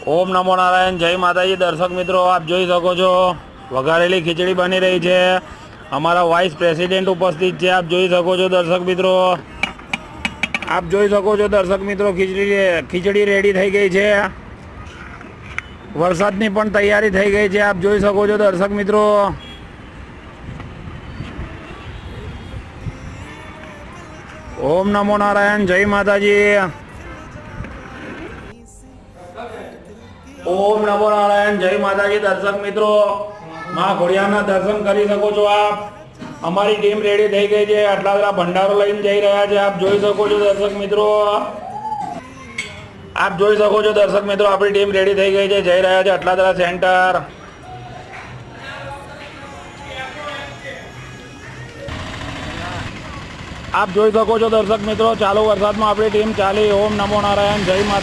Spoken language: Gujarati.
ઓમ નમો નારાયણ, જય માતાજી. દર્શક મિત્રો, આપ જોઈ શકો છો વઘારેલી ખીચડી બની રહી છે. અમારા વાઇસ પ્રેસિડેન્ટ ઉપસ્થિત છે, આપ જોઈ શકો છો. દર્શક મિત્રો, આપ જોઈ શકો છો. દર્શક મિત્રો, ખીચડી રેડી થઈ ગઈ છે. વરસાદની પણ તૈયારી થઈ ગઈ છે, આપ જોઈ શકો છો. દર્શક મિત્રો, ઓમ નમો નારાયણ, જય માતાજી. ઓમ નમો નારાયણ, જય માતાજી. દર્શક મિત્રો, માં ખોડિયારના દર્શન કરી શકો છો આપ. અમારી ટીમ રેડી થઈ ગઈ છે, આટલા બધા ભંડારો લઈને જઈ રહ્યા છે, આપ જોઈ શકો છો. દર્શક મિત્રો, આપ જોઈ શકો છો. દર્શક મિત્રો, આપણી ટીમ રેડી થઈ ગઈ છે, જઈ રહ્યા છે આટલા બધા સેન્ટર. આપ જોઈ શકો છો. દર્શક મિત્રો, ચાલુ વરસાદમાં આપણી ટીમ ચાલી. ઓમ નમો નારાયણ, જય માતા.